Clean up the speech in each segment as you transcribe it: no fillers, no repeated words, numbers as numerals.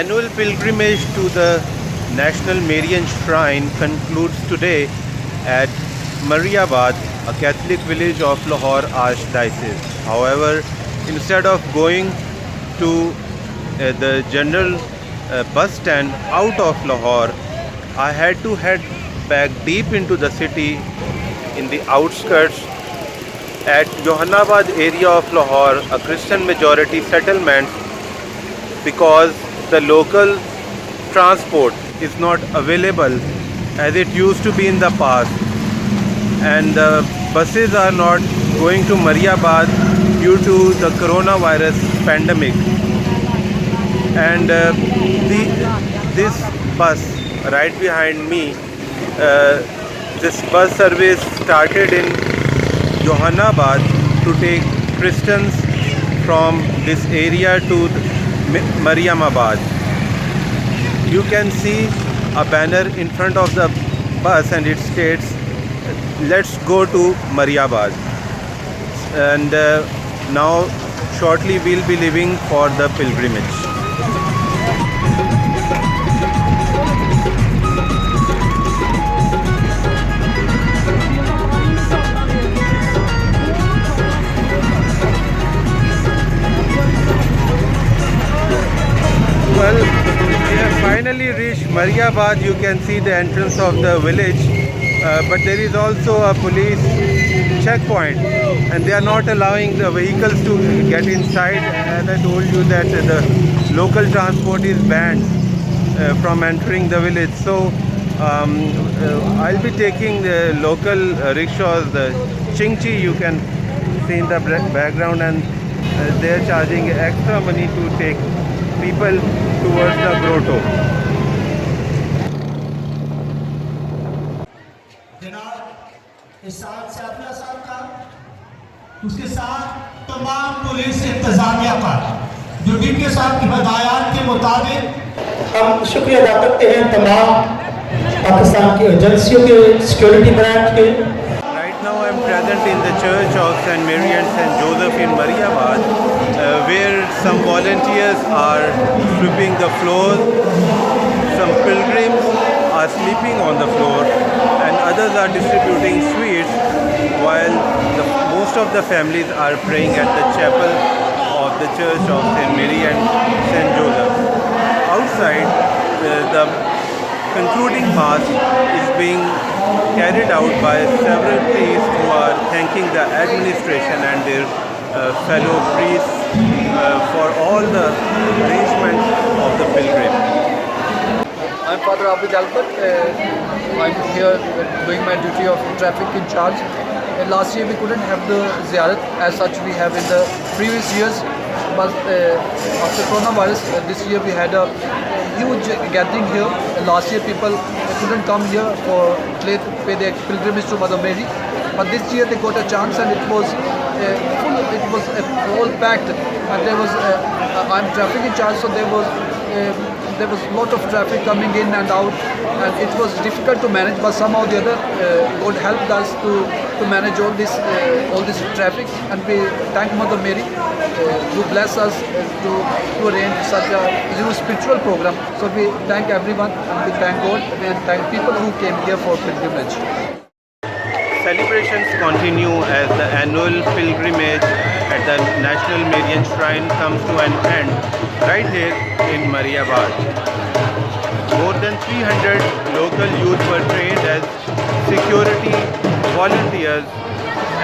annual pilgrimage to the National Marian Shrine concludes today at Mariabad, a Catholic village of Lahore Archdiocese. However, instead of going to the general bus stand out of Lahore, I had to head back deep into the city in the outskirts at Johannabad area of Lahore, a Christian majority settlement, because the local transport is not available as it used to be in the past, and the buses are not going to Mariabad due to the coronavirus pandemic. And this bus right behind me, this bus service started in Johannabad to take Christians from this area to Mariamabad. You can see a banner in front of the bus and it states, "Let's go to Mariabad." And now shortly we'll be leaving for the pilgrimage. Well, we have finally reached Mariabad. You can see the entrance of the village, but there is also a police checkpoint and they are not allowing the vehicles to get inside. As I told you that the local transport is banned from entering the village. So I'll be taking the local rickshaws, the Chingchi you can see in the background, and they are charging extra money to take people towards the grotto. उसके साथ तमाम police इंतजामिया पर जो जिनके साथ हिदायत के मुताबिक हम शुक्रिया अदा करते हैं तमाम पाकिस्तान की एजेंसियों के सिक्योरिटी ब्रांच के. Right now I am present in the church of St. Mary and St. Joseph in Mariabad, where some volunteers are sweeping the floor. Some pilgrims are sleeping on the floor and others are distributing sweets, while most of the families are praying at the chapel of the church of St. Mary and St. Joseph. Outside, the concluding mass is being carried out by several priests who are thanking the administration and their fellow priests for all the arrangements of the pilgrim. I'm Father Abid Albert. I'm here doing my duty of traffic in charge. Last year we couldn't have the ziyarat as such we have in the previous years, but after coronavirus this year we had a huge gathering here. Last year people couldn't come here for pay their pilgrimage to Mother Mary, but this year they got a chance and it was full. It was all packed, and there was I'm traffic in charge, so there was a lot of traffic coming in and out, and it was difficult to manage, but somehow the other God helped us to manage all this traffic, and we thank Mother Mary who bless us to arrange such a huge spiritual program. So we thank everyone and we thank God and thank people who came here for pilgrimage. Celebrations continue as the annual pilgrimage at the National Marian Shrine comes to an end right here in Mariabad. More than 300 local youth were trained as security volunteers,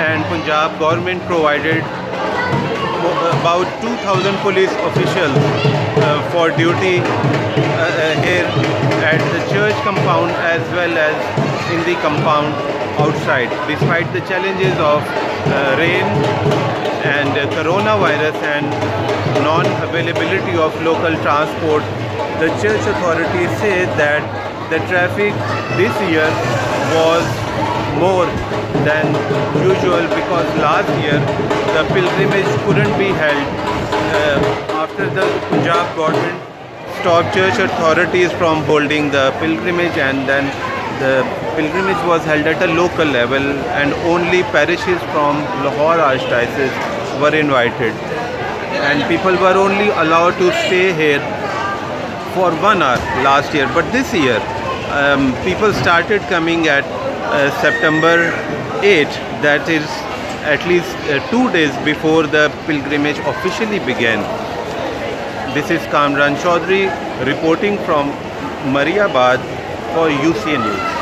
and Punjab government provided about 2,000 police officials for duty here at the church compound as well as in the compound outside. Despite the challenges of rain and coronavirus and non-availability of local transport, the church authorities say that the traffic this year was more than usual because last year the pilgrimage couldn't be held after the Punjab government stopped church authorities from holding the pilgrimage, and then the pilgrimage was held at a local level and only parishes from Lahore Archdiocese were invited, and people were only allowed to stay here for 1 hour last year, but this year people started coming at September 8, that is at least 2 days before the pilgrimage officially began. This is Kamran Chaudhary reporting from Mariabad for UCN News.